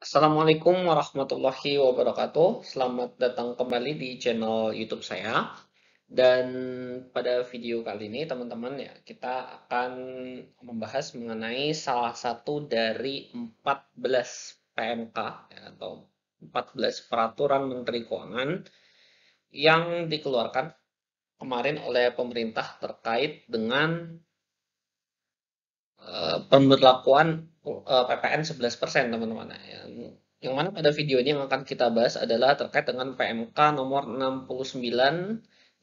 Assalamualaikum warahmatullahi wabarakatuh. Selamat datang kembali di channel YouTube saya. Dan pada video kali ini, teman-teman ya, kita akan membahas mengenai salah satu dari 14 PMK ya, atau 14 peraturan Menteri Keuangan yang dikeluarkan kemarin oleh pemerintah terkait dengan pemberlakuan PPN 11%, teman-teman. Yang mana pada video ini yang akan kita bahas adalah terkait dengan PMK nomor 69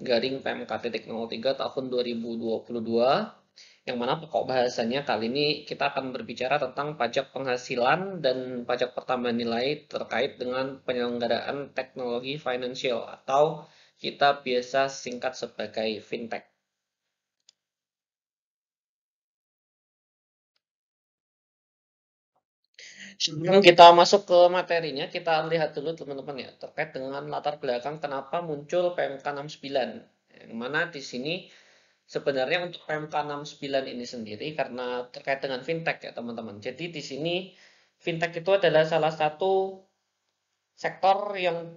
garing PMK titik 03 tahun 2022, yang mana pokok bahasanya kali ini kita akan berbicara tentang pajak penghasilan dan pajak pertambahan nilai terkait dengan penyelenggaraan teknologi finansial atau kita biasa singkat sebagai fintech. Sebelum kita masuk ke materinya, kita lihat dulu teman-teman ya, terkait dengan latar belakang kenapa muncul PMK 69. Yang mana di sini sebenarnya untuk PMK 69 ini sendiri karena terkait dengan fintech ya teman-teman. Jadi di sini fintech itu adalah salah satu sektor yang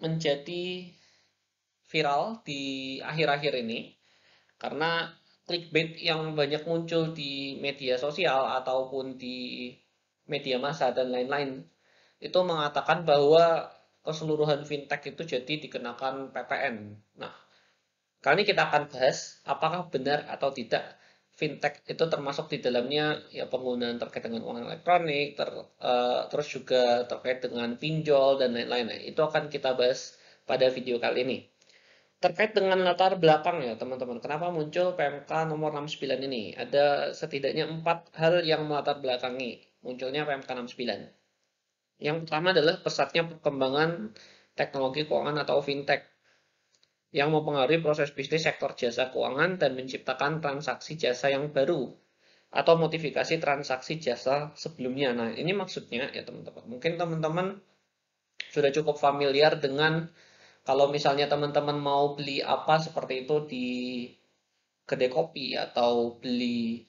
menjadi viral di akhir-akhir ini karena clickbait yang banyak muncul di media sosial ataupun di media massa dan lain-lain itu mengatakan bahwa keseluruhan fintech itu jadi dikenakan PPN. Nah, kali ini kita akan bahas apakah benar atau tidak fintech itu termasuk di dalamnya ya penggunaan terkait dengan uang elektronik, terus juga terkait dengan pinjol dan lain-lain. Nah, itu akan kita bahas pada video kali ini. Terkait dengan latar belakang ya teman-teman, kenapa muncul PMK nomor 69 ini? Ada setidaknya 4 hal yang melatar belakangi munculnya PMK 69. Yang pertama adalah pesatnya perkembangan teknologi keuangan atau fintech yang mempengaruhi proses bisnis sektor jasa keuangan dan menciptakan transaksi jasa yang baru atau modifikasi transaksi jasa sebelumnya. Nah, ini maksudnya ya teman-teman. Mungkin teman-teman sudah cukup familiar dengan kalau misalnya teman-teman mau beli apa seperti itu di kedai kopi atau beli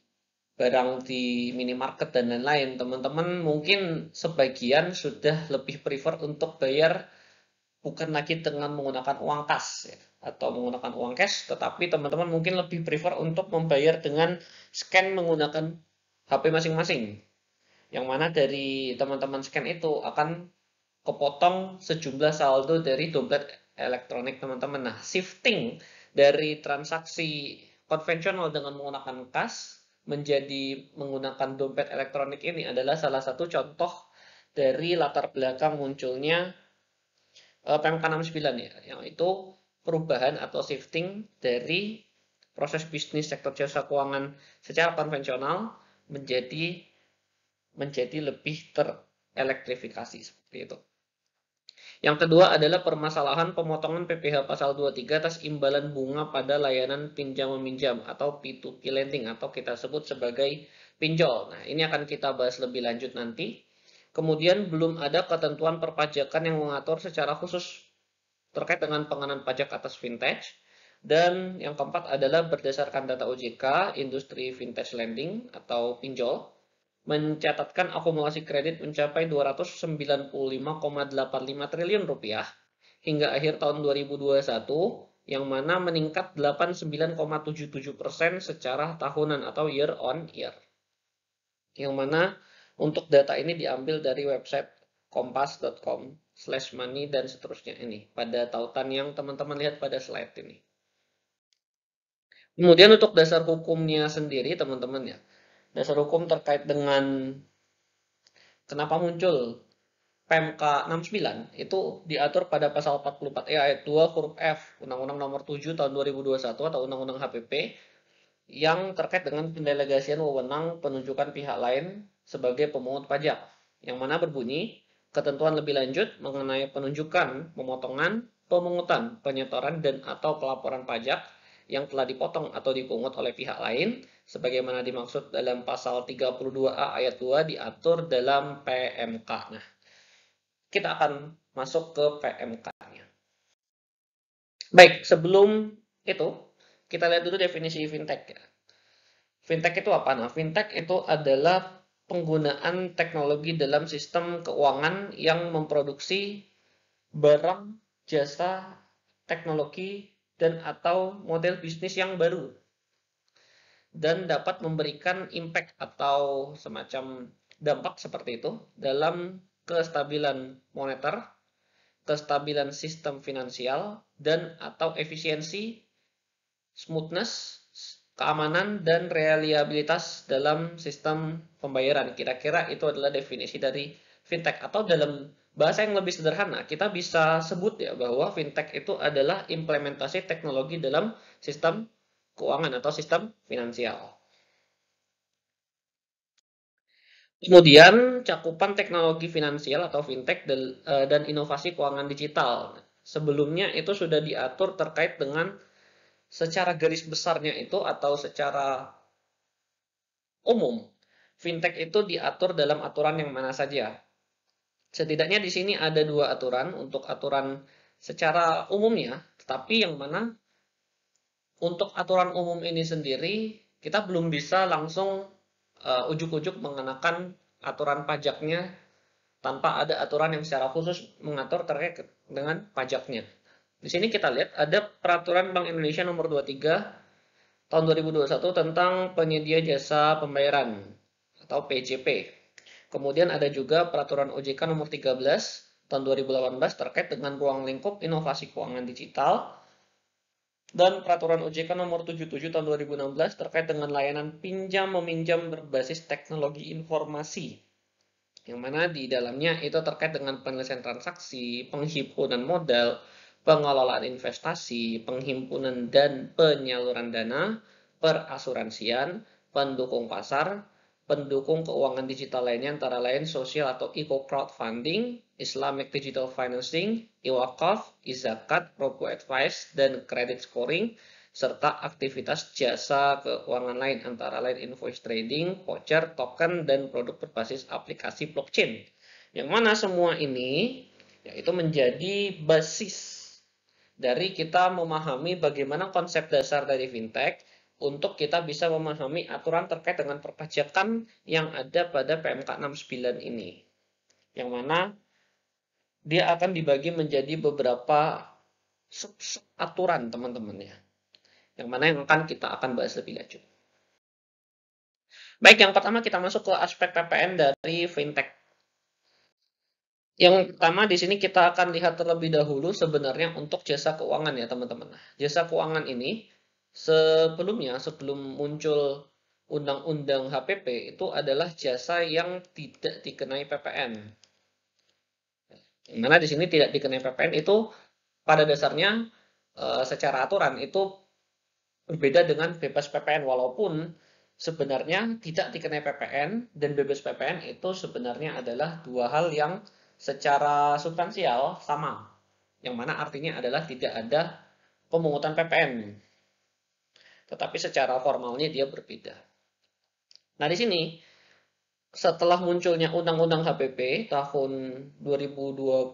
barang di minimarket dan lain-lain, teman-teman mungkin sebagian sudah lebih prefer untuk bayar bukan lagi dengan menggunakan uang kas ya, atau menggunakan uang cash, tetapi teman-teman mungkin lebih prefer untuk membayar dengan scan menggunakan HP masing-masing. Yang mana dari teman-teman scan itu akan kepotong sejumlah saldo dari dompet elektronik teman-teman. Nah, shifting dari transaksi konvensional dengan menggunakan kas menjadi menggunakan dompet elektronik ini adalah salah satu contoh dari latar belakang munculnya PMK 69 ya, yang itu perubahan atau shifting dari proses bisnis sektor jasa keuangan secara konvensional menjadi lebih terelektrifikasi seperti itu. Yang kedua adalah permasalahan pemotongan PPh pasal 23 atas imbalan bunga pada layanan pinjam meminjam atau P2P lending atau kita sebut sebagai pinjol. Nah, ini akan kita bahas lebih lanjut nanti. Kemudian belum ada ketentuan perpajakan yang mengatur secara khusus terkait dengan pengenaan pajak atas vintage. Dan yang keempat adalah berdasarkan data OJK, industri vintage lending atau pinjol mencatatkan akumulasi kredit mencapai 295,85 triliun rupiah hingga akhir tahun 2021, yang mana meningkat 89,77% secara tahunan atau year on year. Yang mana untuk data ini diambil dari website kompas.com/money dan seterusnya ini pada tautan yang teman-teman lihat pada slide ini. Kemudian untuk dasar hukumnya sendiri teman-teman ya, dasar hukum terkait dengan kenapa muncul PMK 69 itu diatur pada pasal 44E ayat 2 huruf F Undang-Undang Nomor 7 Tahun 2021 atau Undang-Undang HPP yang terkait dengan pendelegasian wewenang penunjukan pihak lain sebagai pemungut pajak, yang mana berbunyi ketentuan lebih lanjut mengenai penunjukan, pemotongan, pemungutan, penyetoran dan atau pelaporan pajak yang telah dipotong atau dipungut oleh pihak lain sebagaimana dimaksud dalam pasal 32A ayat 2 diatur dalam PMK. Nah, kita akan masuk ke PMK-nya. Baik, sebelum itu kita lihat dulu definisi fintech ya. Fintech itu apa? Nah, fintech itu adalah penggunaan teknologi dalam sistem keuangan yang memproduksi barang, jasa, teknologi, dan atau model bisnis yang baru dan dapat memberikan impact atau semacam dampak seperti itu dalam kestabilan moneter, kestabilan sistem finansial, dan atau efisiensi, smoothness, keamanan, dan reliabilitas dalam sistem pembayaran. Kira-kira itu adalah definisi dari fintech, atau dalam bahasa yang lebih sederhana, kita bisa sebut ya bahwa fintech itu adalah implementasi teknologi dalam sistem keuangan atau sistem finansial. Kemudian cakupan teknologi finansial atau fintech dan inovasi keuangan digital. Sebelumnya itu sudah diatur terkait dengan secara garis besarnya itu atau secara umum. Fintech itu diatur dalam aturan yang mana saja. Setidaknya di sini ada dua aturan untuk aturan secara umumnya, tetapi yang mana untuk aturan umum ini sendiri kita belum bisa langsung ujuk-ujuk mengenakan aturan pajaknya tanpa ada aturan yang secara khusus mengatur terkait dengan pajaknya. Di sini kita lihat ada peraturan Bank Indonesia nomor 23 tahun 2021 tentang penyedia jasa pembayaran atau PJP. Kemudian ada juga peraturan OJK nomor 13 tahun 2018 terkait dengan ruang lingkup inovasi keuangan digital dan peraturan OJK nomor 77 tahun 2016 terkait dengan layanan pinjam meminjam berbasis teknologi informasi, yang mana di dalamnya itu terkait dengan penyelesaian transaksi, penghimpunan modal, pengelolaan investasi, penghimpunan dan penyaluran dana, perasuransian, pendukung pasar, pendukung keuangan digital lainnya antara lain sosial atau eco-crowdfunding, Islamic Digital Financing, iwakaf, izakat, robo-advice, dan credit scoring, serta aktivitas jasa keuangan lain antara lain invoice trading, voucher, token, dan produk berbasis aplikasi blockchain. Yang mana semua ini yaitu menjadi basis dari kita memahami bagaimana konsep dasar dari fintech untuk kita bisa memahami aturan terkait dengan perpajakan yang ada pada PMK 69 ini. Yang mana dia akan dibagi menjadi beberapa sub-sub aturan teman-teman ya. Yang mana yang kita akan bahas lebih lanjut. Baik, yang pertama kita masuk ke aspek PPN dari fintech. Yang pertama di sini kita akan lihat terlebih dahulu sebenarnya untuk jasa keuangan ya teman-teman. Jasa keuangan ini sebelum muncul Undang-Undang HPP itu adalah jasa yang tidak dikenai PPN. Yang mana di sini tidak dikenai PPN itu pada dasarnya secara aturan itu berbeda dengan bebas PPN, walaupun sebenarnya tidak dikenai PPN dan bebas PPN itu sebenarnya adalah dua hal yang secara substansial sama, yang mana artinya adalah tidak ada pemungutan PPN, tetapi secara formalnya dia berbeda. Nah di sini setelah munculnya Undang-Undang HPP tahun 2021,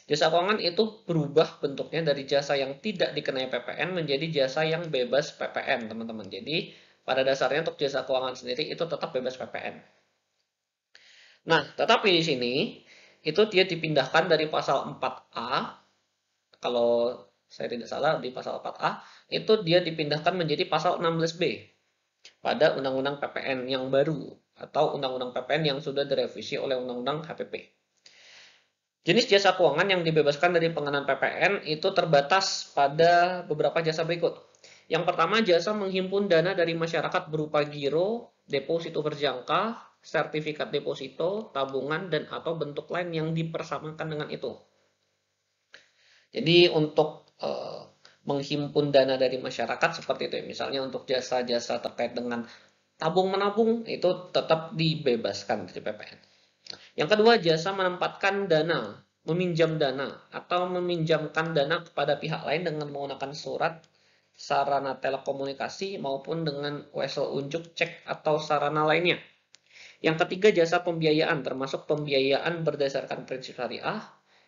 jasa keuangan itu berubah bentuknya dari jasa yang tidak dikenai PPN menjadi jasa yang bebas PPN, teman-teman. Jadi, pada dasarnya untuk jasa keuangan sendiri itu tetap bebas PPN. Nah, tetapi di sini itu dia dipindahkan dari pasal 4A, kalau saya tidak salah di pasal 4A, itu dia dipindahkan menjadi pasal 16B pada Undang-Undang PPN yang baru atau Undang-Undang PPN yang sudah direvisi oleh Undang-Undang HPP. Jenis jasa keuangan yang dibebaskan dari pengenaan PPN itu terbatas pada beberapa jasa berikut. Yang pertama, jasa menghimpun dana dari masyarakat berupa giro, deposito berjangka, sertifikat deposito, tabungan, dan atau bentuk lain yang dipersamakan dengan itu. Jadi untuk menghimpun dana dari masyarakat seperti itu, misalnya untuk jasa-jasa terkait dengan tabung menabung itu tetap dibebaskan dari PPN. Yang kedua, jasa menempatkan dana, meminjam dana, atau meminjamkan dana kepada pihak lain dengan menggunakan surat, sarana telekomunikasi, maupun dengan wesel unjuk, cek, atau sarana lainnya. Yang ketiga, jasa pembiayaan, termasuk pembiayaan berdasarkan prinsip syariah.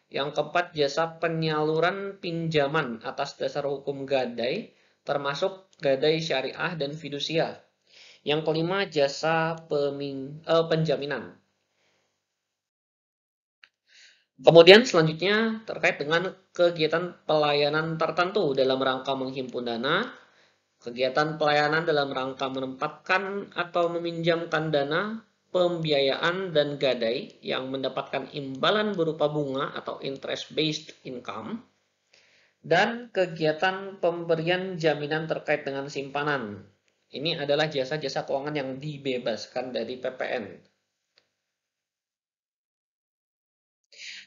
Yang keempat, jasa penyaluran pinjaman atas dasar hukum gadai, termasuk gadai syariah dan fidusia. Yang kelima, jasa penjaminan. Kemudian selanjutnya terkait dengan kegiatan pelayanan tertentu dalam rangka menghimpun dana, kegiatan pelayanan dalam rangka menempatkan atau meminjamkan dana, pembiayaan dan gadai yang mendapatkan imbalan berupa bunga atau interest-based income, dan kegiatan pemberian jaminan terkait dengan simpanan. Ini adalah jasa-jasa keuangan yang dibebaskan dari PPN.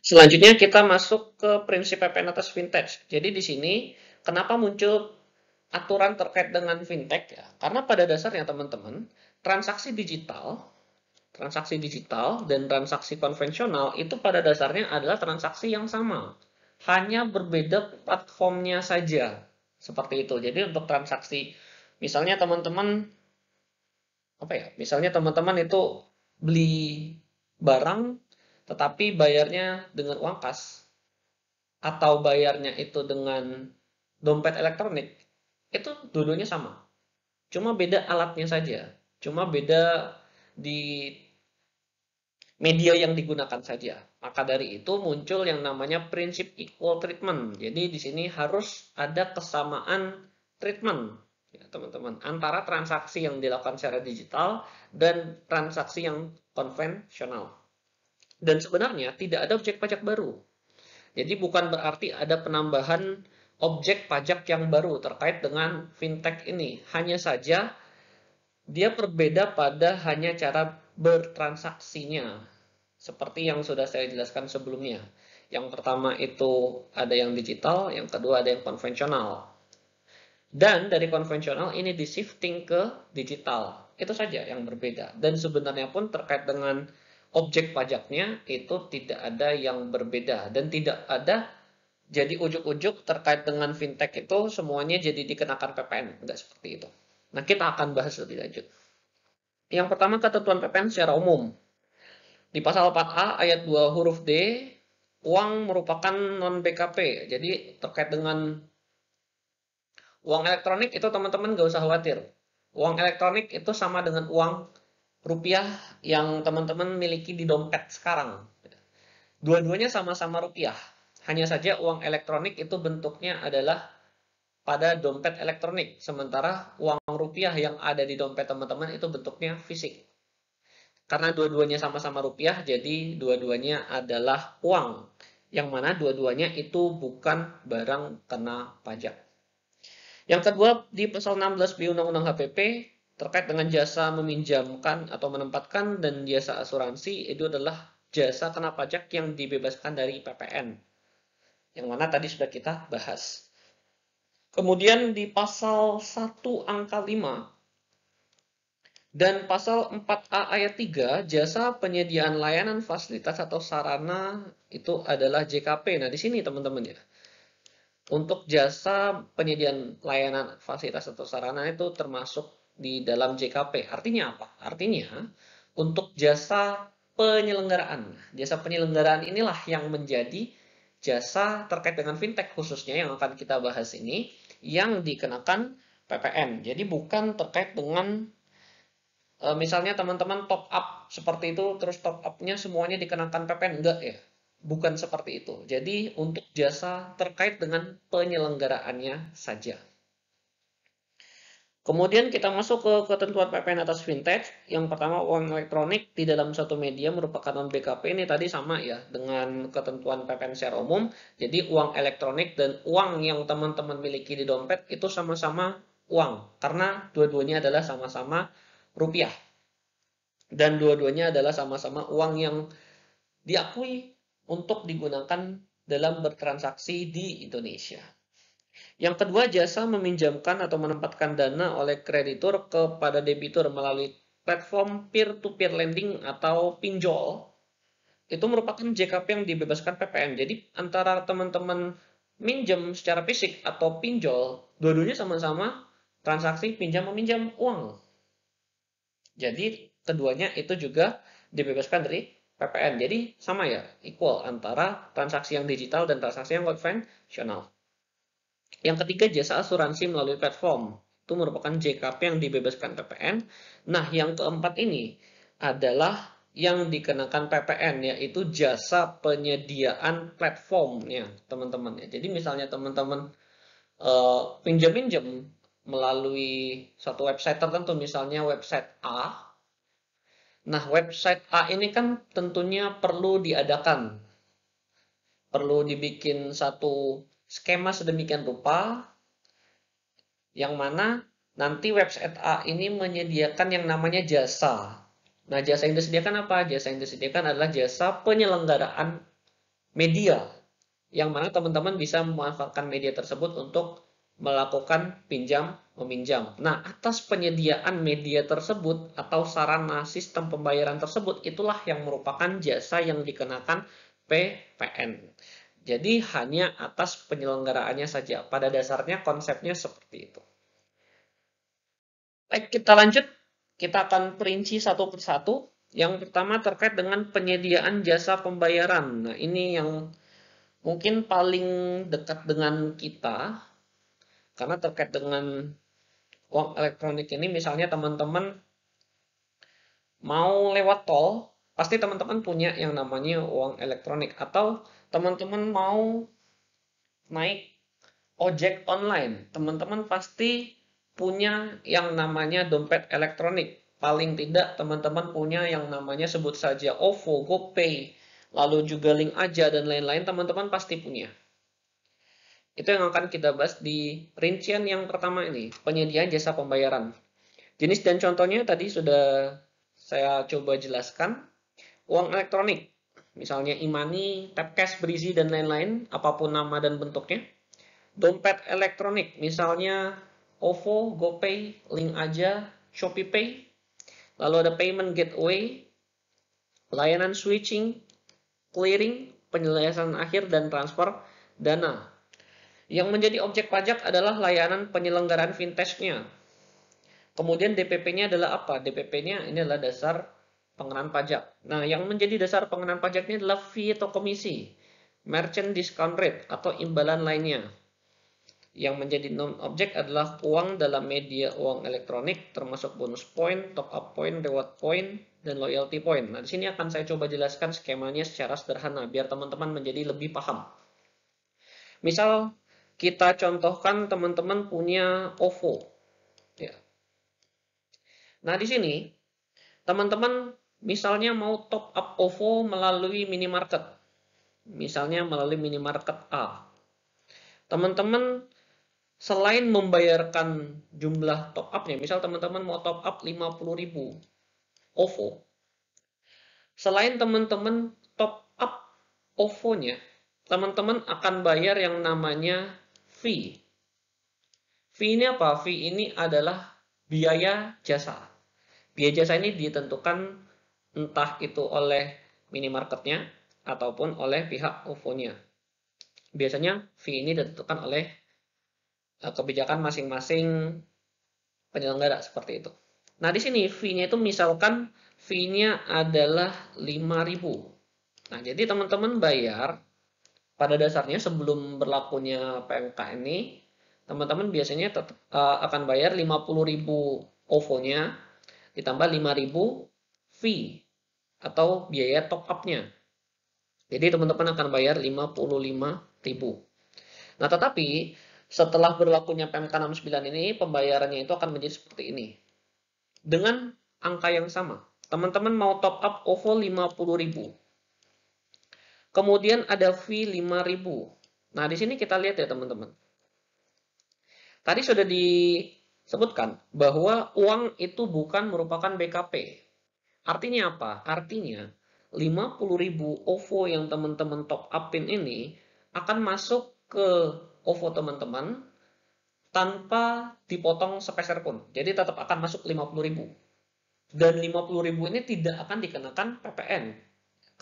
Selanjutnya kita masuk ke prinsip PPN atas fintech. Jadi di sini kenapa muncul aturan terkait dengan fintech ya? Karena pada dasarnya teman-teman, transaksi digital dan transaksi konvensional itu pada dasarnya adalah transaksi yang sama. Hanya berbeda platformnya saja. Seperti itu. Jadi untuk transaksi misalnya teman-teman Misalnya teman-teman itu beli barang tetapi bayarnya dengan uang kas atau bayarnya itu dengan dompet elektronik, itu dua-duanya sama. Cuma beda alatnya saja. Cuma beda di media yang digunakan saja. Maka dari itu muncul yang namanya prinsip equal treatment. Jadi di sini harus ada kesamaan treatment, ya teman-teman, antara transaksi yang dilakukan secara digital dan transaksi yang konvensional. Dan sebenarnya tidak ada objek pajak baru. Jadi bukan berarti ada penambahan objek pajak yang baru terkait dengan fintech ini. Hanya saja dia berbeda pada hanya cara bertransaksinya. Seperti yang sudah saya jelaskan sebelumnya. Yang pertama itu ada yang digital, yang kedua ada yang konvensional. Dan dari konvensional ini di-shifting ke digital. Itu saja yang berbeda. Dan sebenarnya pun terkait dengan objek pajaknya itu tidak ada yang berbeda. Dan tidak ada jadi ujuk-ujuk terkait dengan fintech itu semuanya jadi dikenakan PPN. Enggak seperti itu. Nah, kita akan bahas lebih lanjut. Yang pertama, ketentuan PPN secara umum. Di pasal 4A ayat 2 huruf D, uang merupakan non-BKP. Jadi terkait dengan uang elektronik itu teman-teman gak usah khawatir. Uang elektronik itu sama dengan uang rupiah yang teman-teman miliki di dompet sekarang. Dua-duanya sama-sama rupiah. Hanya saja uang elektronik itu bentuknya adalah pada dompet elektronik. Sementara uang rupiah yang ada di dompet teman-teman itu bentuknya fisik. Karena dua-duanya sama-sama rupiah, jadi dua-duanya adalah uang. Yang mana dua-duanya itu bukan barang kena pajak. Yang kedua, di pasal 16B Undang-Undang HPP, terkait dengan jasa meminjamkan atau menempatkan dan jasa asuransi, itu adalah jasa kena pajak yang dibebaskan dari PPN. Yang mana tadi sudah kita bahas. Kemudian di pasal 1 angka 5, dan pasal 4A ayat 3, jasa penyediaan layanan fasilitas atau sarana itu adalah JKP. Nah, di sini teman-teman ya. Untuk jasa penyediaan layanan fasilitas atau sarana itu termasuk di dalam JKP. Artinya apa? Artinya untuk jasa penyelenggaraan. Jasa penyelenggaraan inilah yang menjadi jasa terkait dengan fintech khususnya yang akan kita bahas ini yang dikenakan PPN. Jadi bukan terkait dengan misalnya teman-teman top up seperti itu, terus top up-nya semuanya dikenakan PPN. Enggak ya, bukan seperti itu. Jadi untuk jasa terkait dengan penyelenggaraannya saja. Kemudian kita masuk ke ketentuan PPN atas fintech. Yang pertama, uang elektronik di dalam satu media merupakan non-BKP. Ini tadi sama ya dengan ketentuan PPN secara umum. Jadi uang elektronik dan uang yang teman-teman miliki di dompet itu sama-sama uang. Karena dua-duanya adalah sama-sama rupiah. Dan dua-duanya adalah sama-sama uang yang diakui untuk digunakan dalam bertransaksi di Indonesia. Yang kedua, jasa meminjamkan atau menempatkan dana oleh kreditur kepada debitur melalui platform peer-to-peer lending atau pinjol. Itu merupakan JKP yang dibebaskan PPN. Jadi antara teman-teman minjem secara fisik atau pinjol, dua-duanya sama-sama transaksi pinjam-meminjam uang. Jadi keduanya itu juga dibebaskan dari PPN. Jadi sama ya, equal antara transaksi yang digital dan transaksi yang konvensional. Yang ketiga, jasa asuransi melalui platform. itu merupakan JKP yang dibebaskan PPN. Nah, yang keempat ini adalah yang dikenakan PPN, yaitu jasa penyediaan platformnya, teman-teman. Jadi misalnya teman-teman pinjam-pinjam melalui suatu website tertentu, misalnya website A. Nah, website A ini kan tentunya perlu diadakan, perlu dibikin satu skema sedemikian rupa, yang mana nanti website A ini menyediakan yang namanya jasa. Nah, jasa yang disediakan apa? Jasa yang disediakan adalah jasa penyelenggaraan media, yang mana teman-teman bisa memanfaatkan media tersebut untuk melakukan pinjam meminjam. Nah, atas penyediaan media tersebut atau sarana sistem pembayaran tersebut, itulah yang merupakan jasa yang dikenakan PPN. Jadi hanya atas penyelenggaraannya saja. Pada dasarnya konsepnya seperti itu. Baik, kita lanjut. Kita akan perinci satu persatu. Yang pertama terkait dengan penyediaan jasa pembayaran. Nah, ini yang mungkin paling dekat dengan kita, karena terkait dengan uang elektronik ini, misalnya teman-teman mau lewat tol, pasti teman-teman punya yang namanya uang elektronik, atau teman-teman mau naik ojek online, teman-teman pasti punya yang namanya dompet elektronik. Paling tidak teman-teman punya yang namanya sebut saja OVO, GoPay, lalu juga Link Aja dan lain-lain, teman-teman pasti punya. Itu yang akan kita bahas di rincian yang pertama ini, penyediaan jasa pembayaran. Jenis dan contohnya tadi sudah saya coba jelaskan. Uang elektronik, misalnya e-money, tap cash, Breezy, dan lain-lain, apapun nama dan bentuknya. Dompet elektronik, misalnya OVO, GoPay, Link Aja, ShopeePay. Lalu ada payment gateway, layanan switching, clearing, penyelesaian akhir, dan transfer dana. Yang menjadi objek pajak adalah layanan penyelenggaraan fintech-nya. Kemudian DPP-nya adalah apa? DPP-nya ini adalah dasar pengenaan pajak. Nah, yang menjadi dasar pengenaan pajaknya adalah fee atau komisi, merchant discount rate atau imbalan lainnya. Yang menjadi non-objek adalah uang dalam media uang elektronik, termasuk bonus point, top up point, reward point, dan loyalty point. Nah, di sini akan saya coba jelaskan skemanya secara sederhana, biar teman-teman menjadi lebih paham. Misal, kita contohkan teman-teman punya OVO. Ya. Nah, di sini, teman-teman misalnya mau top up OVO melalui minimarket. Misalnya melalui minimarket A. Teman-teman selain membayarkan jumlah top up-nya, misal teman-teman mau top up 50.000 OVO. Selain teman-teman top up OVO-nya, teman-teman akan bayar yang namanya fee. Fee ini apa? Fee ini adalah biaya jasa. Biaya jasa ini ditentukan entah itu oleh minimarketnya ataupun oleh pihak OVO-nya. Biasanya fee ini ditentukan oleh kebijakan masing-masing penyelenggara seperti itu. Nah, di sini fee-nya itu misalkan fee-nya adalah 5.000. Nah, jadi teman-teman bayar pada dasarnya sebelum berlakunya PMK ini, teman-teman biasanya tetap akan bayar 50.000 OVO-nya ditambah 5.000 fee atau biaya top up-nya. Jadi teman-teman akan bayar 55.000. Nah, tetapi setelah berlakunya PMK 69 ini, pembayarannya itu akan menjadi seperti ini. Dengan angka yang sama, teman-teman mau top up OVO 50.000. Kemudian ada fee 5.000. Nah, di sini kita lihat ya teman-teman. Tadi sudah disebutkan bahwa uang itu bukan merupakan BKP. Artinya apa? Artinya 50.000 OVO yang teman-teman top upin ini akan masuk ke OVO teman-teman tanpa dipotong sepeser pun. Jadi tetap akan masuk 50.000. Dan 50.000 ini tidak akan dikenakan PPN.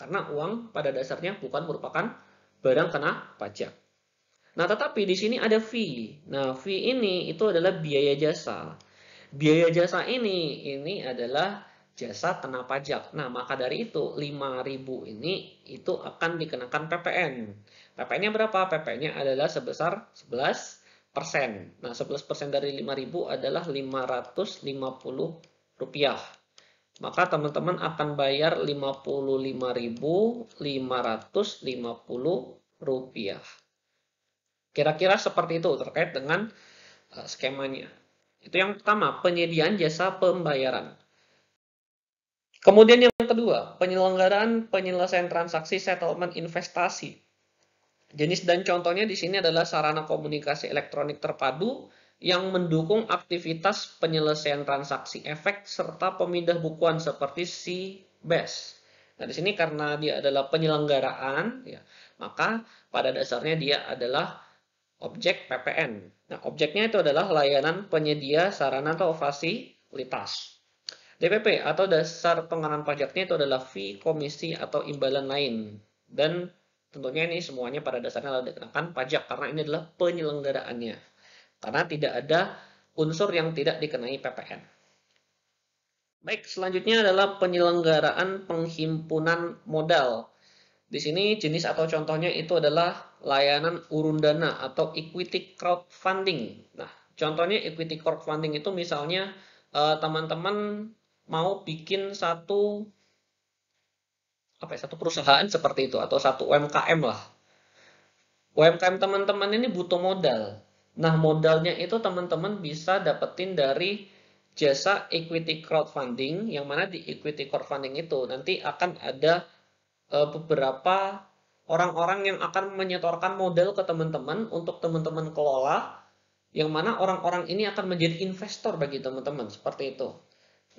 Karena uang pada dasarnya bukan merupakan barang kena pajak. Nah, tetapi di sini ada fee. Nah, fee ini itu adalah biaya jasa. Biaya jasa ini adalah jasa kena pajak. Nah, maka dari itu 5.000 ini itu akan dikenakan PPN. PPN-nya berapa? PPN-nya adalah sebesar 11%. Nah, 11% dari 5.000 adalah Rp550. Maka teman-teman akan bayar Rp55.550. Kira-kira seperti itu terkait dengan skemanya. Itu yang pertama, penyediaan jasa pembayaran. Kemudian yang kedua, penyelenggaraan penyelesaian transaksi settlement investasi. Jenis dan contohnya di sini adalah sarana komunikasi elektronik terpadu yang mendukung aktivitas penyelesaian transaksi efek serta pemindah bukuan seperti CBAS. Nah, di sini karena dia adalah penyelenggaraan, ya, maka pada dasarnya dia adalah objek PPN. Nah, objeknya itu adalah layanan penyedia sarana atau fasilitas. DPP atau dasar pengenaan pajaknya itu adalah fee, komisi, atau imbalan lain. Dan tentunya ini semuanya pada dasarnya adalah dikenakan pajak karena ini adalah penyelenggaraannya. Karena tidak ada unsur yang tidak dikenai PPN. Baik, selanjutnya adalah penyelenggaraan penghimpunan modal. Di sini jenis atau contohnya itu adalah layanan urun dana atau equity crowdfunding. Nah, contohnya equity crowdfunding itu misalnya teman-teman mau bikin satu perusahaan seperti itu atau satu UMKM lah. UMKM teman-teman ini butuh modal. Nah, modalnya itu teman-teman bisa dapetin dari jasa equity crowdfunding, yang mana di equity crowdfunding itu nanti akan ada beberapa orang-orang yang akan menyetorkan modal ke teman-teman untuk teman-teman kelola, yang mana orang-orang ini akan menjadi investor bagi teman-teman, seperti itu.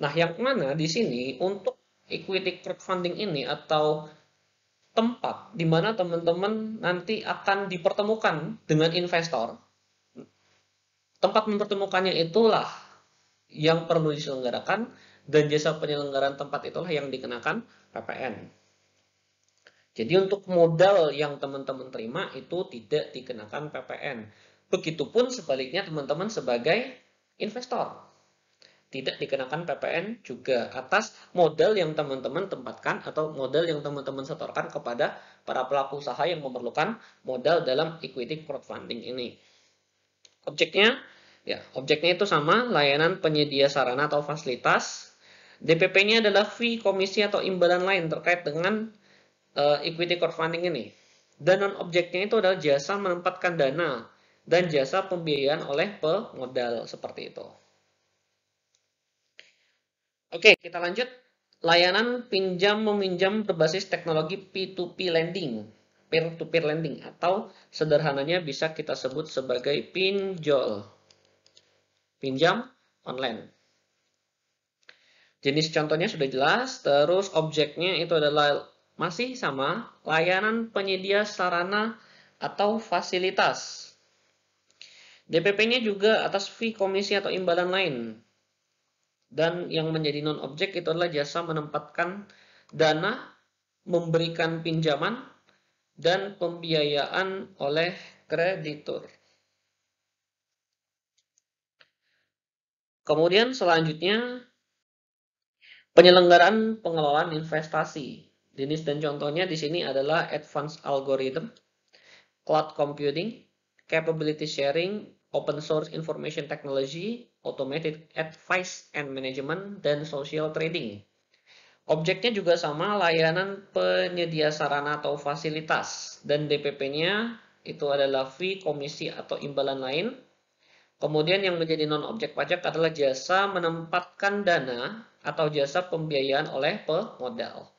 Nah, yang mana di sini untuk equity crowdfunding ini atau tempat di mana teman-teman nanti akan dipertemukan dengan investor. Tempat mempertemukannya itulah yang perlu diselenggarakan dan jasa penyelenggaraan tempat itulah yang dikenakan PPN. Jadi untuk modal yang teman-teman terima itu tidak dikenakan PPN. Begitupun sebaliknya teman-teman sebagai investor. Tidak dikenakan PPN juga atas modal yang teman-teman tempatkan atau modal yang teman-teman setorkan kepada para pelaku usaha yang memerlukan modal dalam equity crowdfunding ini. Objeknya itu sama, layanan penyedia sarana atau fasilitas. DPP-nya adalah fee, komisi, atau imbalan lain terkait dengan equity crowdfunding ini. Dan non-objeknya itu adalah jasa menempatkan dana dan jasa pembiayaan oleh pemodal, seperti itu. Oke, kita lanjut. Layanan pinjam-meminjam berbasis teknologi P2P lending, peer-to-peer lending, atau sederhananya bisa kita sebut sebagai pinjol, pinjam online. Jenis contohnya sudah jelas, terus objeknya itu adalah masih sama, layanan penyedia sarana atau fasilitas. DPP-nya juga atas fee, komisi, atau imbalan lain. Dan yang menjadi non-objek itu adalah jasa menempatkan dana, memberikan pinjaman, dan pembiayaan oleh kreditur. Kemudian selanjutnya, penyelenggaraan pengelolaan investasi. Jenis dan contohnya di sini adalah advanced algorithm, cloud computing, capability sharing, open source information technology, automated advice and management, dan social trading. Objeknya juga sama, layanan penyedia sarana atau fasilitas, dan DPP-nya itu adalah fee, komisi, atau imbalan lain. Kemudian yang menjadi non-objek pajak adalah jasa menempatkan dana atau jasa pembiayaan oleh pemodal.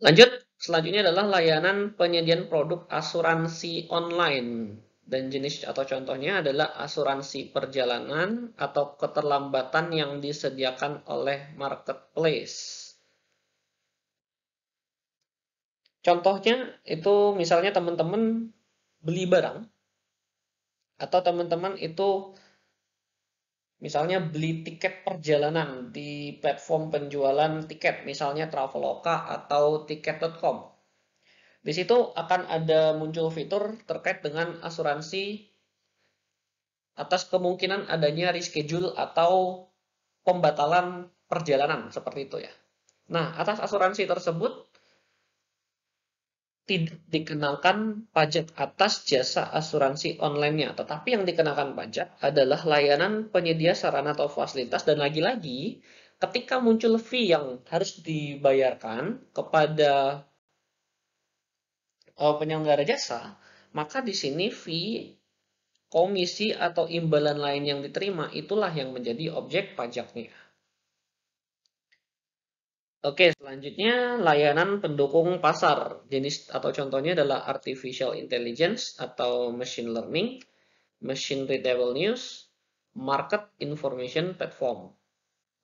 Lanjut, selanjutnya adalah layanan penyediaan produk asuransi online. Dan jenis atau contohnya adalah asuransi perjalanan atau keterlambatan yang disediakan oleh marketplace. Contohnya itu misalnya teman-teman beli barang atau teman-teman itu misalnya beli tiket perjalanan di platform penjualan tiket, misalnya Traveloka atau tiket.com. Di situ akan ada muncul fitur terkait dengan asuransi atas kemungkinan adanya reschedule atau pembatalan perjalanan, seperti itu ya. Nah, atas asuransi tersebut, tidak dikenakan pajak atas jasa asuransi online-nya, tetapi yang dikenakan pajak adalah layanan penyedia sarana atau fasilitas, dan lagi-lagi ketika muncul fee yang harus dibayarkan kepada penyelenggara jasa, maka di sini fee, komisi atau imbalan lain yang diterima itulah yang menjadi objek pajaknya. Oke, selanjutnya layanan pendukung pasar. Jenis atau contohnya adalah artificial intelligence atau machine learning, machine readable news, market information platform.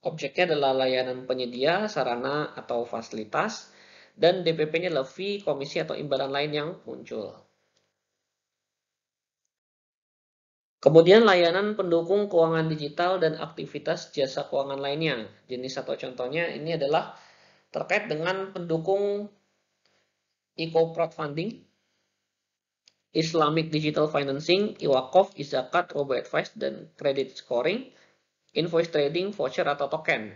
Objeknya adalah layanan penyedia, sarana atau fasilitas, dan DPP-nya adalah fee, komisi atau imbalan lain yang muncul. Kemudian layanan pendukung keuangan digital dan aktivitas jasa keuangan lainnya. Jenis atau contohnya ini adalah terkait dengan pendukung eco-crowdfunding, Islamic Digital Financing, iWakaf, iZakat, robo-advice, dan credit scoring, invoice trading, voucher, atau token.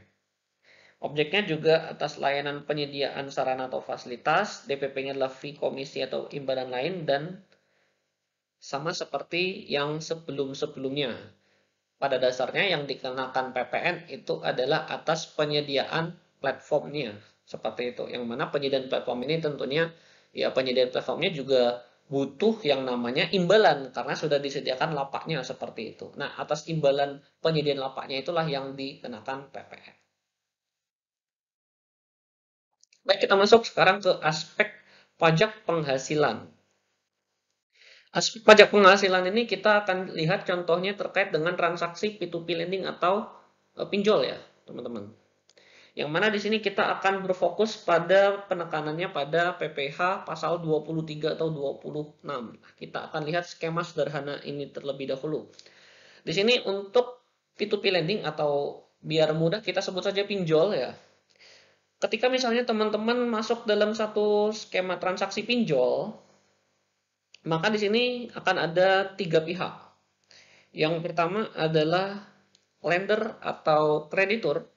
Objeknya juga atas layanan penyediaan sarana atau fasilitas, DPP-nya adalah fee, komisi, atau imbalan lain, dan sama seperti yang sebelum-sebelumnya. Pada dasarnya yang dikenakan PPN itu adalah atas penyediaan platformnya. Seperti itu. Yang mana penyediaan platform ini tentunya, ya penyediaan platformnya juga butuh yang namanya imbalan, karena sudah disediakan lapaknya seperti itu. Nah, atas imbalan penyediaan lapaknya itulah yang dikenakan PPN. Baik, kita masuk sekarang ke aspek pajak penghasilan. Aspek pajak penghasilan ini kita akan lihat contohnya terkait dengan transaksi P2P lending atau pinjol ya, teman-teman. Yang mana di sini kita akan berfokus pada penekanannya pada PPh pasal 23 atau 26. Kita akan lihat skema sederhana ini terlebih dahulu. Di sini untuk P2P lending atau biar mudah kita sebut saja pinjol ya. Ketika misalnya teman-teman masuk dalam satu skema transaksi pinjol, maka di sini akan ada tiga pihak. Yang pertama adalah lender atau kreditur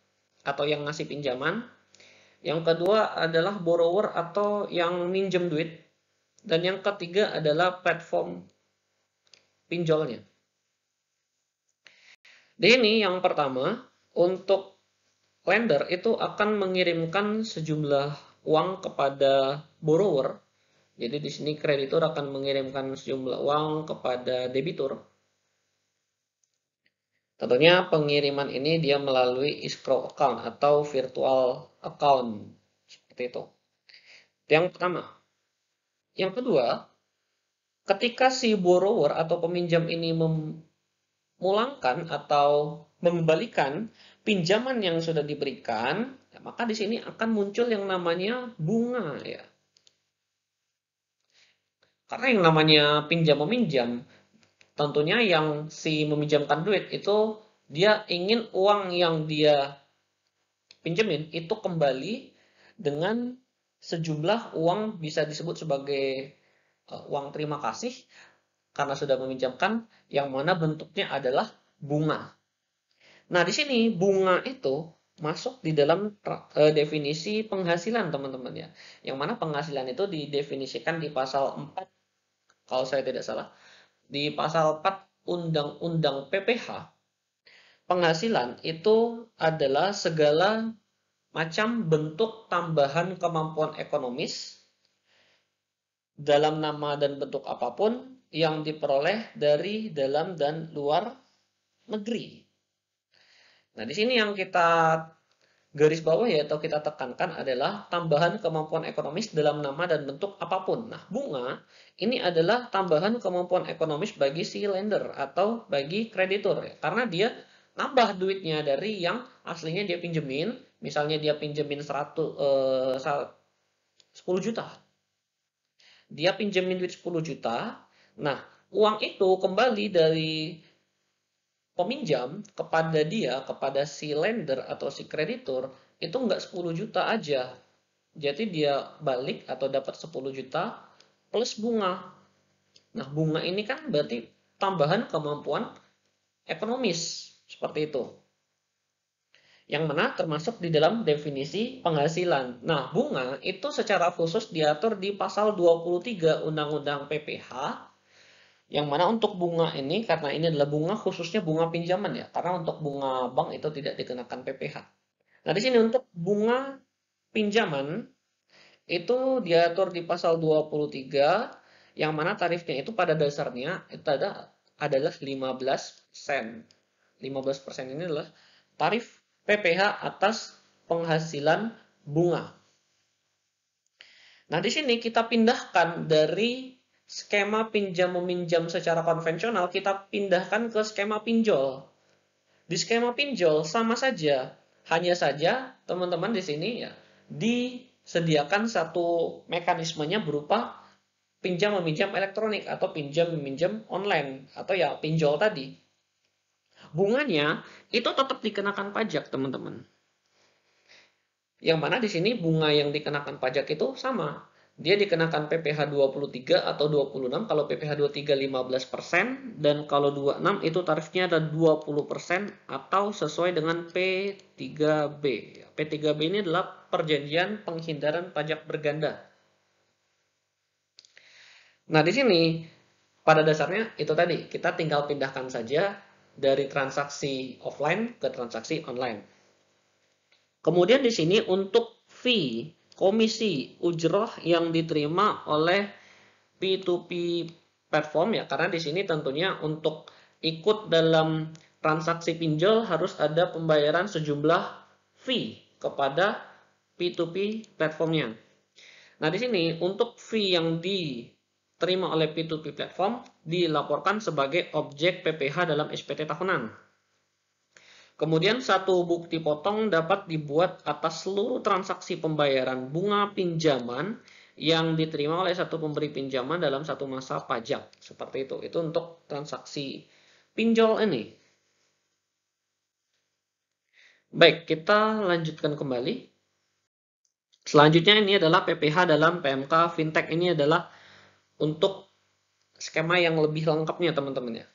atau yang ngasih pinjaman. Yang kedua adalah borrower atau yang minjem duit. Dan yang ketiga adalah platform pinjolnya. Di ini yang pertama, untuk lender itu akan mengirimkan sejumlah uang kepada borrower. Jadi di sini kreditur akan mengirimkan sejumlah uang kepada debitur. Tentunya pengiriman ini dia melalui escrow account atau virtual account. Seperti itu. Yang pertama. Yang kedua, ketika si borrower atau peminjam ini memulangkan atau mengembalikan pinjaman yang sudah diberikan, ya, maka di sini akan muncul yang namanya bunga ya. Karena yang namanya pinjam meminjam, tentunya yang si meminjamkan duit itu dia ingin uang yang dia pinjemin itu kembali dengan sejumlah uang bisa disebut sebagai uang terima kasih karena sudah meminjamkan, yang mana bentuknya adalah bunga. Nah, di sini bunga itu masuk di dalam definisi penghasilan, teman-teman ya. Yang mana penghasilan itu didefinisikan di pasal 4, kalau saya tidak salah. Di pasal 4 Undang-Undang PPh, penghasilan itu adalah segala macam bentuk tambahan kemampuan ekonomis dalam nama dan bentuk apapun yang diperoleh dari dalam dan luar negeri. Nah, di sini yang kita garis bawah ya atau kita tekankan adalah tambahan kemampuan ekonomis dalam nama dan bentuk apapun. Nah, bunga ini adalah tambahan kemampuan ekonomis bagi si lender atau bagi kreditur ya. Karena dia nambah duitnya dari yang aslinya dia pinjemin, misalnya dia pinjemin 10 juta. Dia pinjemin duit 10 juta. Nah, uang itu kembali dari peminjam kepada dia, kepada si lender atau si kreditur, itu nggak 10 juta aja. Jadi dia balik atau dapat 10 juta plus bunga. Nah, bunga ini kan berarti tambahan kemampuan ekonomis. Seperti itu. yang mana termasuk di dalam definisi penghasilan. Nah, bunga itu secara khusus diatur di pasal 23 Undang-Undang PPH, yang mana untuk bunga ini, karena ini adalah bunga khususnya bunga pinjaman ya, karena untuk bunga bank itu tidak dikenakan PPH. Nah, di sini untuk bunga pinjaman itu diatur di pasal 23, yang mana tarifnya itu pada dasarnya itu adalah 15%. 15% ini adalah tarif PPH atas penghasilan bunga. Nah, di sini kita pindahkan dari skema pinjam meminjam secara konvensional, kita pindahkan ke skema pinjol. Di skema pinjol sama saja, hanya saja teman-teman di sini ya disediakan satu mekanismenya berupa pinjam meminjam elektronik atau pinjam meminjam online atau ya pinjol tadi. Bunganya itu tetap dikenakan pajak, teman-teman. Yang mana di sini bunga yang dikenakan pajak itu sama. Dia dikenakan PPh 23 atau 26, kalau PPh 23 15%, dan kalau 26 itu tarifnya ada 20% atau sesuai dengan P3B. P3B ini adalah perjanjian penghindaran pajak berganda. Nah, di sini pada dasarnya itu tadi, kita tinggal pindahkan saja dari transaksi offline ke transaksi online. Kemudian di sini untuk fee, komisi, ujroh yang diterima oleh P2P platform ya, karena di sini tentunya untuk ikut dalam transaksi pinjol harus ada pembayaran sejumlah fee kepada P2P platformnya. Nah, di sini untuk fee yang diterima oleh P2P platform dilaporkan sebagai objek PPh dalam SPT tahunan. Kemudian satu bukti potong dapat dibuat atas seluruh transaksi pembayaran bunga pinjaman yang diterima oleh satu pemberi pinjaman dalam satu masa pajak. Seperti itu. Itu untuk transaksi pinjol ini. Baik, kita lanjutkan kembali. Selanjutnya ini adalah PPh dalam PMK Fintech. Ini adalah untuk skema yang lebih lengkapnya, teman-teman ya.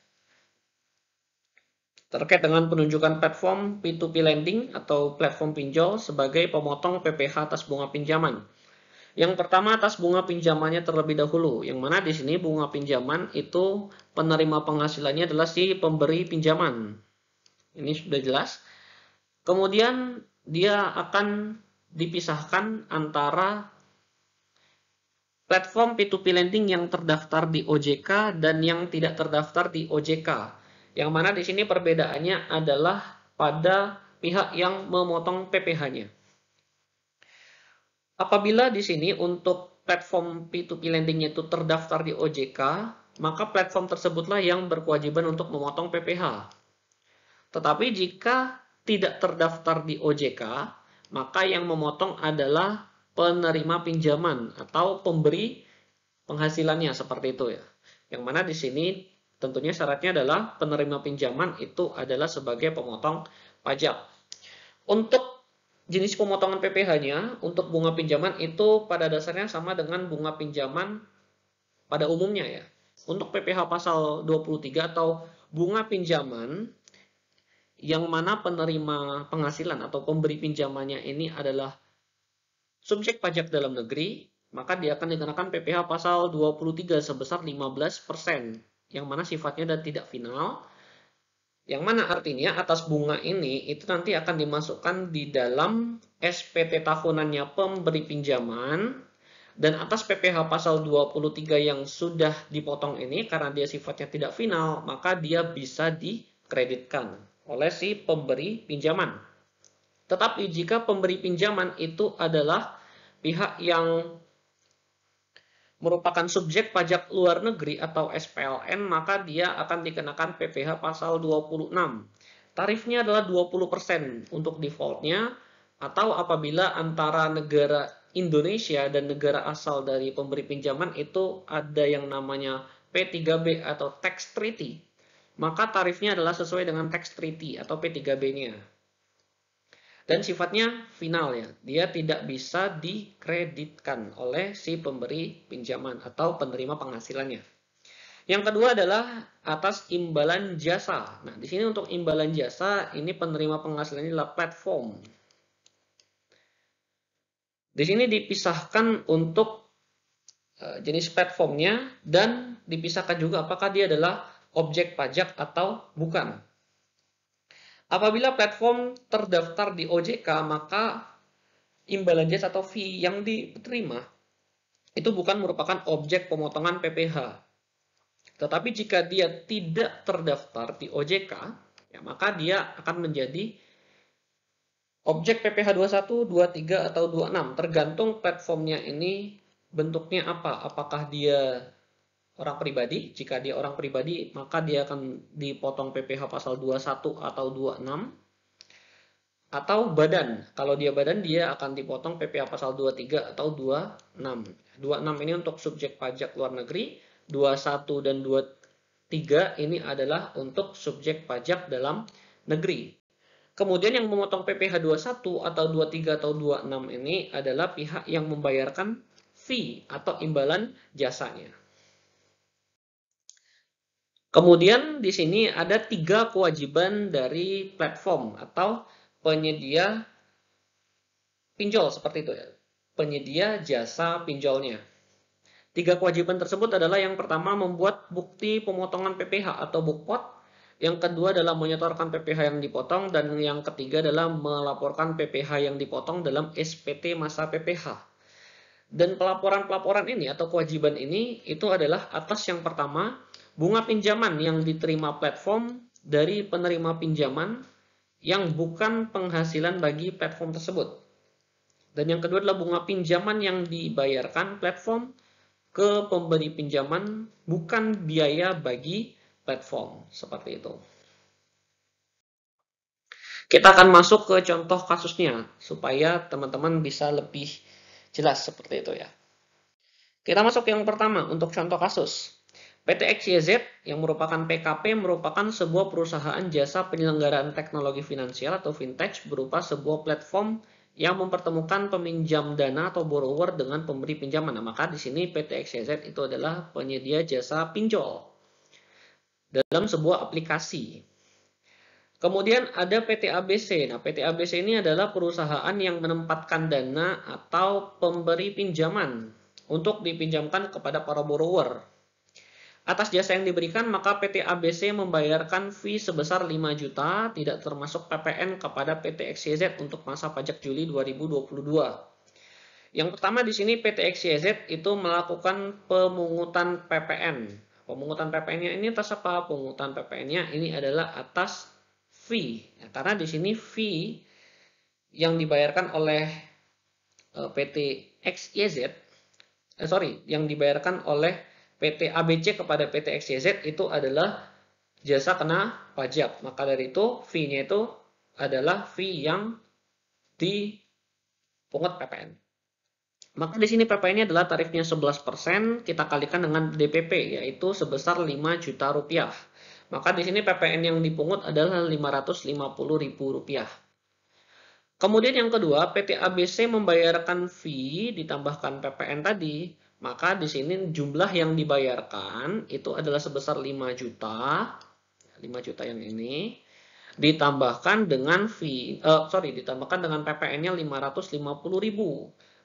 Terkait dengan penunjukan platform P2P lending atau platform pinjol sebagai pemotong PPh atas bunga pinjaman. Yang pertama atas bunga pinjamannya terlebih dahulu, yang mana di sini bunga pinjaman itu penerima penghasilannya adalah si pemberi pinjaman. Ini sudah jelas. Kemudian dia akan dipisahkan antara platform P2P lending yang terdaftar di OJK dan yang tidak terdaftar di OJK. Yang mana di sini perbedaannya adalah pada pihak yang memotong PPh-nya. Apabila di sini untuk platform P2P lending itu terdaftar di OJK, maka platform tersebutlah yang berkewajiban untuk memotong PPh. Tetapi jika tidak terdaftar di OJK, maka yang memotong adalah penerima pinjaman atau pemberi penghasilannya, seperti itu ya. Yang mana di sini tentunya syaratnya adalah penerima pinjaman itu adalah sebagai pemotong pajak. Untuk jenis pemotongan PPh-nya, untuk bunga pinjaman itu pada dasarnya sama dengan bunga pinjaman pada umumnya ya. Untuk PPh pasal 23 atau bunga pinjaman yang mana penerima penghasilan atau pemberi pinjamannya ini adalah subjek pajak dalam negeri, maka dia akan dikenakan PPh pasal 23 sebesar 15%. Yang mana sifatnya dan tidak final, yang mana artinya atas bunga ini itu nanti akan dimasukkan di dalam SPT tahunannya pemberi pinjaman, dan atas PPh pasal 23 yang sudah dipotong ini karena dia sifatnya tidak final, maka dia bisa dikreditkan oleh si pemberi pinjaman. Tetapi jika pemberi pinjaman itu adalah pihak yang merupakan subjek pajak luar negeri atau SPLN, maka dia akan dikenakan PPh pasal 26. Tarifnya adalah 20% untuk defaultnya, atau apabila antara negara Indonesia dan negara asal dari pemberi pinjaman itu ada yang namanya P3B atau Tax Treaty, maka tarifnya adalah sesuai dengan Tax Treaty atau P3B-nya. Dan sifatnya final ya, dia tidak bisa dikreditkan oleh si pemberi pinjaman atau penerima penghasilannya. Yang kedua adalah atas imbalan jasa. Nah, di sini untuk imbalan jasa, ini penerima penghasilannya adalah platform. Di sini dipisahkan untuk jenis platformnya dan dipisahkan juga apakah dia adalah objek pajak atau bukan. Apabila platform terdaftar di OJK, maka imbalan jasa atau fee yang diterima itu bukan merupakan objek pemotongan PPh. Tetapi jika dia tidak terdaftar di OJK, ya, maka dia akan menjadi objek PPh 21, 23, atau 26. Tergantung platformnya ini bentuknya apa. Apakah dia orang pribadi? Jika dia orang pribadi, maka dia akan dipotong PPh pasal 21 atau 26. Atau badan. Kalau dia badan, dia akan dipotong PPh pasal 23 atau 26. 26 ini untuk subjek pajak luar negeri. 21 dan 23 ini adalah untuk subjek pajak dalam negeri. Kemudian yang memotong PPh 21 atau 23 atau 26 ini adalah pihak yang membayarkan fee atau imbalan jasanya. Kemudian di sini ada 3 kewajiban dari platform atau penyedia pinjol seperti itu ya. Penyedia jasa pinjolnya. 3 kewajiban tersebut adalah yang pertama membuat bukti pemotongan PPh atau bukpot, yang kedua adalah menyetorkan PPh yang dipotong, dan yang ketiga adalah melaporkan PPh yang dipotong dalam SPT masa PPh. Dan pelaporan-pelaporan ini atau kewajiban ini itu adalah atas yang pertama, bunga pinjaman yang diterima platform dari penerima pinjaman yang bukan penghasilan bagi platform tersebut. Dan yang kedua adalah bunga pinjaman yang dibayarkan platform ke pemberi pinjaman bukan biaya bagi platform. Seperti itu. Kita akan masuk ke contoh kasusnya supaya teman-teman bisa lebih jelas seperti itu ya. Kita masuk yang pertama untuk contoh kasus. PT XYZ yang merupakan PKP merupakan sebuah perusahaan jasa penyelenggaraan teknologi finansial atau fintech berupa sebuah platform yang mempertemukan peminjam dana atau borrower dengan pemberi pinjaman. Nah, maka di sini PT XYZ itu adalah penyedia jasa pinjol dalam sebuah aplikasi. Kemudian ada PT ABC. Nah, PT ABC ini adalah perusahaan yang menempatkan dana atau pemberi pinjaman untuk dipinjamkan kepada para borrower. Atas jasa yang diberikan, maka PT ABC membayarkan fee sebesar 5 juta, tidak termasuk PPN kepada PT XYZ untuk masa pajak Juli 2022. Yang pertama di sini PT XYZ itu melakukan pemungutan PPN. Pemungutan PPN-nya ini atas apa? Pemungutan PPN-nya ini adalah atas fee. Ya, karena di sini fee yang dibayarkan oleh PT XYZ, yang dibayarkan oleh PT ABC kepada PT XYZ itu adalah jasa kena pajak. Maka dari itu fee-nya itu adalah fee yang dipungut PPN. Maka di sini PPN-nya adalah tarifnya 11%, kita kalikan dengan DPP yaitu sebesar 5 juta rupiah. Maka di sini PPN yang dipungut adalah Rp550.000. Kemudian yang kedua, PT ABC membayarkan fee ditambahkan PPN tadi. Maka di sini jumlah yang dibayarkan itu adalah sebesar 5 juta. 5 juta yang ini ditambahkan dengan ditambahkan dengan PPN-nya 550.000.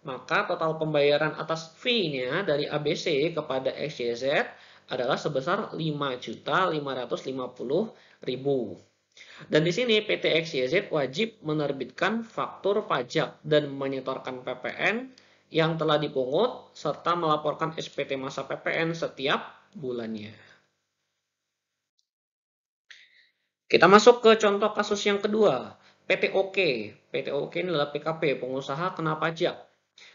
Maka total pembayaran atas fee-nya dari ABC kepada XYZ adalah sebesar 5.550.000. Dan di sini PT XYZ wajib menerbitkan faktur pajak dan menyetorkan PPN yang telah dipungut serta melaporkan SPT masa PPN setiap bulannya. Kita masuk ke contoh kasus yang kedua, PT OK. PT OK ini adalah PKP, pengusaha kena pajak.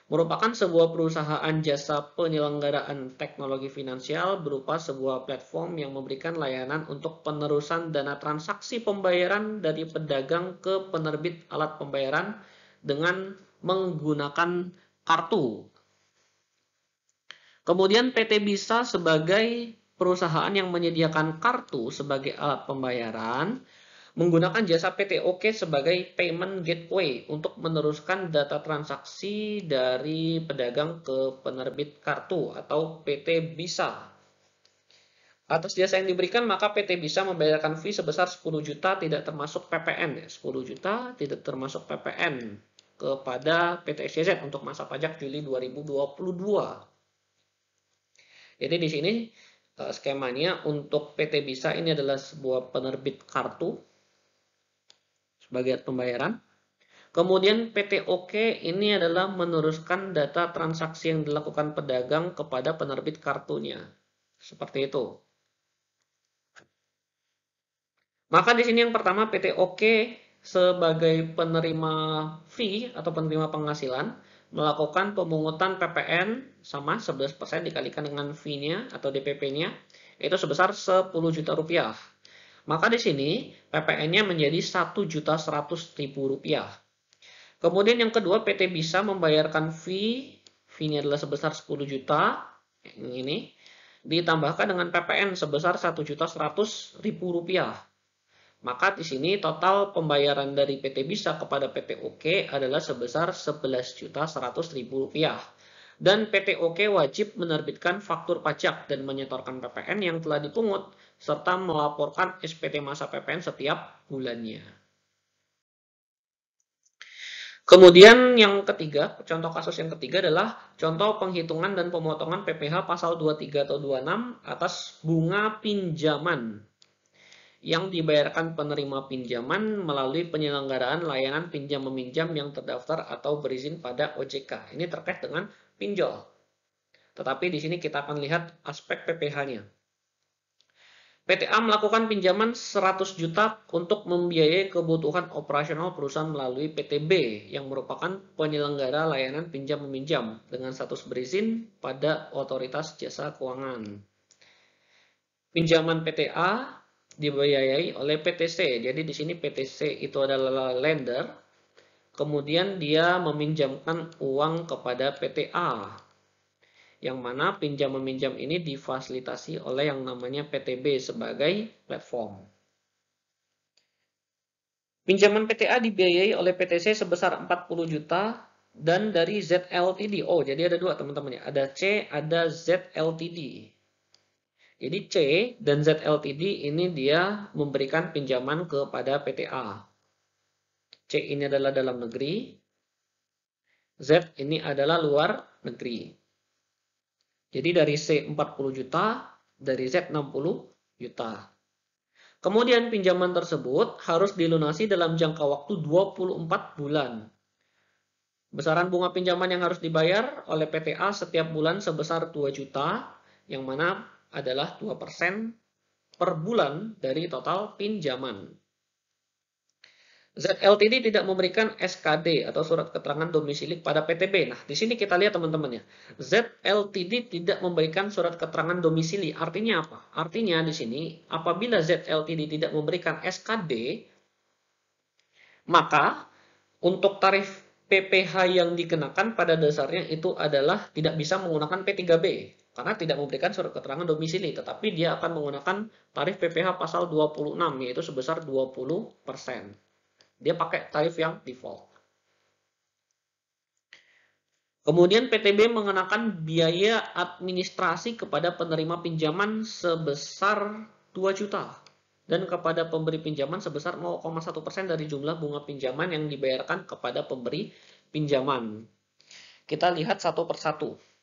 Merupakan sebuah perusahaan jasa penyelenggaraan teknologi finansial berupa sebuah platform yang memberikan layanan untuk penerusan dana transaksi pembayaran dari pedagang ke penerbit alat pembayaran dengan menggunakan kartu. Kemudian PT Bisa sebagai perusahaan yang menyediakan kartu sebagai alat pembayaran menggunakan jasa PT OK sebagai payment gateway untuk meneruskan data transaksi dari pedagang ke penerbit kartu atau PT Bisa. Atas jasa yang diberikan, maka PT bisa membayarkan fee sebesar 10 juta tidak termasuk PPN. 10 juta tidak termasuk PPN kepada PT SCZ untuk masa pajak Juli 2022. Jadi di sini skemanya untuk PT Bisa ini adalah sebuah penerbit kartu sebagai pembayaran. Kemudian PT Oke ini adalah meneruskan data transaksi yang dilakukan pedagang kepada penerbit kartunya. Seperti itu. Maka di sini yang pertama PT Oke sebagai penerima fee atau penerima penghasilan melakukan pemungutan PPN sama 11% dikalikan dengan fee-nya atau DPP-nya itu sebesar 10 juta rupiah. Maka di sini PPN-nya menjadi 1.100.000 rupiah. Kemudian yang kedua, PT bisa membayarkan fee-nya adalah sebesar 10 juta, ini ditambahkan dengan PPN sebesar 1.100.000 rupiah. Maka di sini total pembayaran dari PT Bisa kepada PT Oke adalah sebesar 11.100.000 rupiah. Dan PT Oke wajib menerbitkan faktur pajak dan menyetorkan PPN yang telah dipungut, serta melaporkan SPT masa PPN setiap bulannya. Kemudian yang ketiga, contoh kasus yang ketiga adalah contoh penghitungan dan pemotongan PPh pasal 23 atau 26 atas bunga pinjaman yang dibayarkan penerima pinjaman melalui penyelenggaraan layanan pinjam meminjam yang terdaftar atau berizin pada OJK. Ini terkait dengan pinjol. Tetapi di sini kita akan lihat aspek PPh-nya. PTA melakukan pinjaman 100 juta untuk membiayai kebutuhan operasional perusahaan melalui PTB yang merupakan penyelenggara layanan pinjam-meminjam dengan status berizin pada Otoritas Jasa Keuangan. Pinjaman PTA dibiayai oleh PTC. Jadi di sini PTC itu adalah lender. Kemudian dia meminjamkan uang kepada PTA. Yang mana pinjam-meminjam ini difasilitasi oleh yang namanya PTB sebagai platform. Pinjaman PTA dibiayai oleh PTC sebesar 40 juta dan dari ZLTD. Oh, jadi ada dua teman-teman ya. Ada C, ada ZLTD. Jadi C dan ZLTD ini dia memberikan pinjaman kepada PTA. C ini adalah dalam negeri, Z ini adalah luar negeri. Jadi dari C 40 juta, dari Z 60 juta. Kemudian pinjaman tersebut harus dilunasi dalam jangka waktu 24 bulan. Besaran bunga pinjaman yang harus dibayar oleh PTA setiap bulan sebesar 2 juta, yang mana adalah 2% per bulan dari total pinjaman. ZLTD tidak memberikan SKD atau surat keterangan domisili pada PTB. Nah, di sini kita lihat teman-teman ya. ZLTD tidak memberikan surat keterangan domisili. Artinya apa? Artinya di sini apabila ZLTD tidak memberikan SKD, maka untuk tarif PPh yang dikenakan pada dasarnya itu adalah tidak bisa menggunakan P3B karena tidak memberikan surat keterangan domisili, tetapi dia akan menggunakan tarif PPh pasal 26 yaitu sebesar 20%. Dia pakai tarif yang default. Kemudian PTB mengenakan biaya administrasi kepada penerima pinjaman sebesar 2 juta dan kepada pemberi pinjaman sebesar 0,1% dari jumlah bunga pinjaman yang dibayarkan kepada pemberi pinjaman. Kita lihat satu persatu.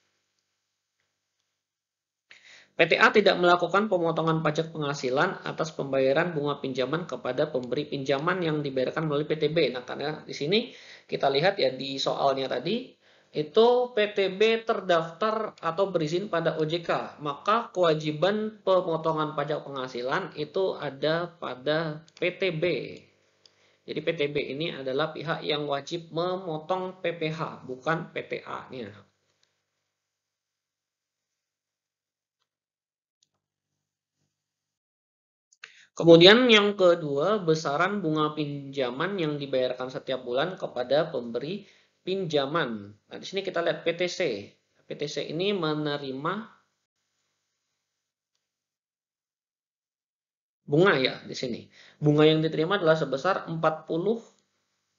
PTA tidak melakukan pemotongan pajak penghasilan atas pembayaran bunga pinjaman kepada pemberi pinjaman yang dibayarkan melalui PTB. Nah, karena di sini kita lihat ya di soalnya tadi, itu PTB terdaftar atau berizin pada OJK. Maka kewajiban pemotongan pajak penghasilan itu ada pada PTB. Jadi PTB ini adalah pihak yang wajib memotong PPh, bukan PTA-nya. Kemudian yang kedua, besaran bunga pinjaman yang dibayarkan setiap bulan kepada pemberi pinjaman. Nah, di sini kita lihat PTC. PTC ini menerima bunga ya di sini. Bunga yang diterima adalah sebesar 40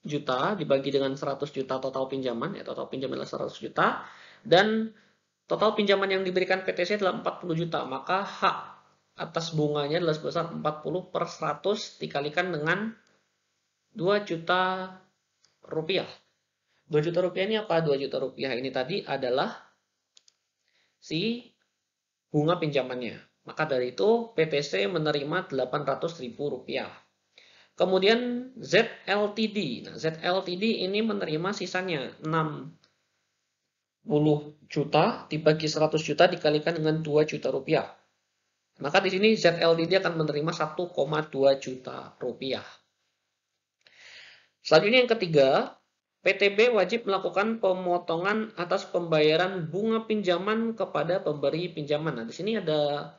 juta dibagi dengan 100 juta total pinjaman, ya total pinjaman adalah 100 juta dan total pinjaman yang diberikan PTC adalah 40 juta, maka hak atas bunganya adalah sebesar 40 per 100 dikalikan dengan 2 juta rupiah. 2 juta rupiah ini apa? 2 juta rupiah ini tadi adalah si bunga pinjamannya. Maka dari itu PTC menerima Rp800.000. Kemudian ZLTD. Nah, ZLTD ini menerima sisanya 60 juta dibagi 100 juta dikalikan dengan 2 juta rupiah. Maka di sini ZLTD akan menerima 1,2 juta rupiah. Selanjutnya yang ketiga, PTB wajib melakukan pemotongan atas pembayaran bunga pinjaman kepada pemberi pinjaman. Nah, di sini ada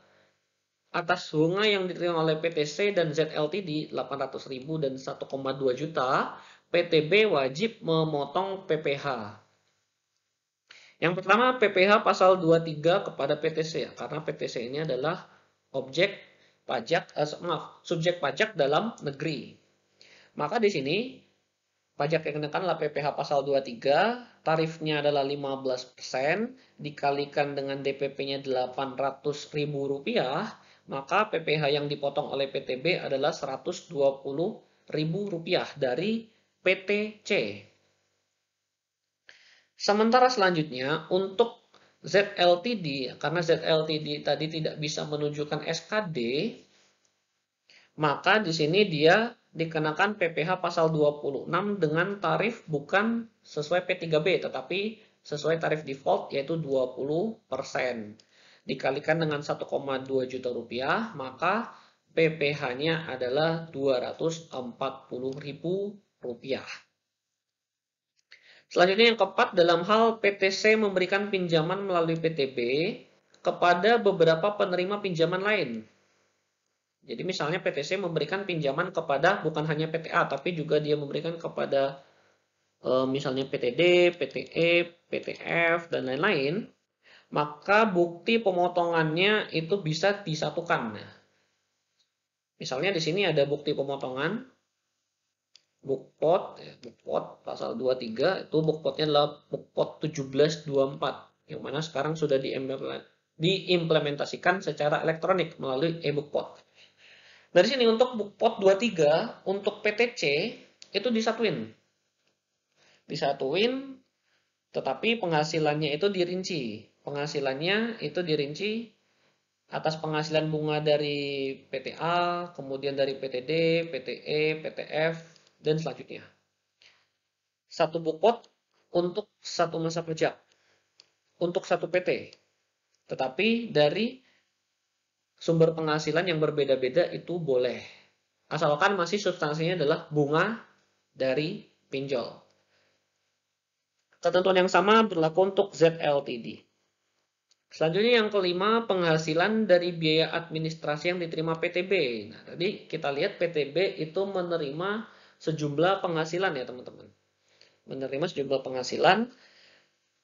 atas bunga yang diterima oleh PTC dan ZLTD 800.000 dan 1,2 juta, PTB wajib memotong PPh. Yang pertama PPh pasal 23 kepada PTC ya, karena PTC ini adalah subjek pajak dalam negeri. Maka di sini pajak yang dikenakan adalah PPh pasal 23, tarifnya adalah 15%, dikalikan dengan DPP-nya Rp800.000, maka PPh yang dipotong oleh PTB adalah Rp120.000 dari PTC. Sementara selanjutnya untuk ZLTD, karena ZLTD tadi tidak bisa menunjukkan SKD, maka di sini dia dikenakan PPh pasal 26 dengan tarif bukan sesuai P3B, tetapi sesuai tarif default yaitu 20%. Dikalikan dengan 1,2 juta rupiah, maka PPh-nya adalah Rp240.000. Selanjutnya yang keempat, dalam hal PTC memberikan pinjaman melalui PTB kepada beberapa penerima pinjaman lain. Jadi misalnya PTC memberikan pinjaman kepada bukan hanya PTA, tapi juga dia memberikan kepada misalnya PTD, PTE, PTF, dan lain-lain, maka bukti pemotongannya itu bisa disatukan. Nah, misalnya di sini ada bukti pemotongan, bukpot pasal 23, itu bukpotnya adalah bukpot 1724, yang mana sekarang sudah diimplementasikan secara elektronik melalui e-bukpot. Dari sini untuk bukpot 23 untuk PTC itu disatuin. Tetapi penghasilannya itu dirinci. Penghasilannya itu dirinci atas penghasilan bunga dari PTA, kemudian dari PTD, PTE, PTF, dan selanjutnya. Satu bukpot untuk satu masa kerja. Untuk satu PT. Tetapi dari sumber penghasilan yang berbeda-beda itu boleh. Asalkan masih substansinya adalah bunga dari pinjol. Ketentuan yang sama berlaku untuk ZLTD. Selanjutnya yang kelima, penghasilan dari biaya administrasi yang diterima PTB. Nah, tadi kita lihat PTB itu menerima sejumlah penghasilan ya teman-teman. Menerima sejumlah penghasilan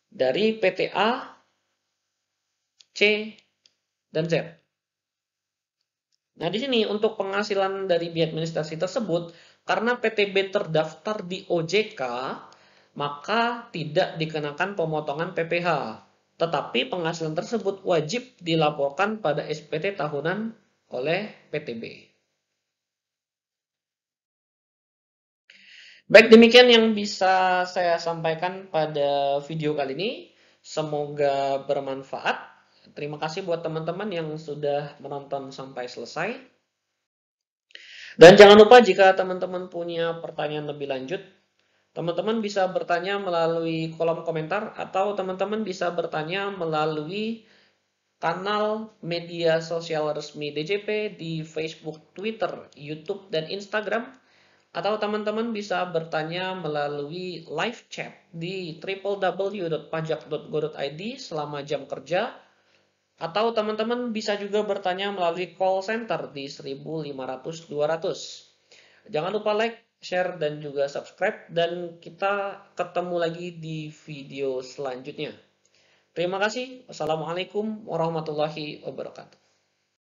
dari PTA, C, dan Z. Nah, di sini untuk penghasilan dari biaya administrasi tersebut, karena PTB terdaftar di OJK, maka tidak dikenakan pemotongan PPh. Tetapi penghasilan tersebut wajib dilaporkan pada SPT tahunan oleh PTB. Baik, demikian yang bisa saya sampaikan pada video kali ini. Semoga bermanfaat. Terima kasih buat teman-teman yang sudah menonton sampai selesai. Dan jangan lupa jika teman-teman punya pertanyaan lebih lanjut, teman-teman bisa bertanya melalui kolom komentar atau teman-teman bisa bertanya melalui kanal media sosial resmi DJP di Facebook, Twitter, YouTube, dan Instagram. Atau teman-teman bisa bertanya melalui live chat di www.pajak.go.id selama jam kerja. Atau teman-teman bisa juga bertanya melalui call center di 1.500-200. Jangan lupa like, share, dan juga subscribe. Dan kita ketemu lagi di video selanjutnya. Terima kasih. Wassalamualaikum warahmatullahi wabarakatuh.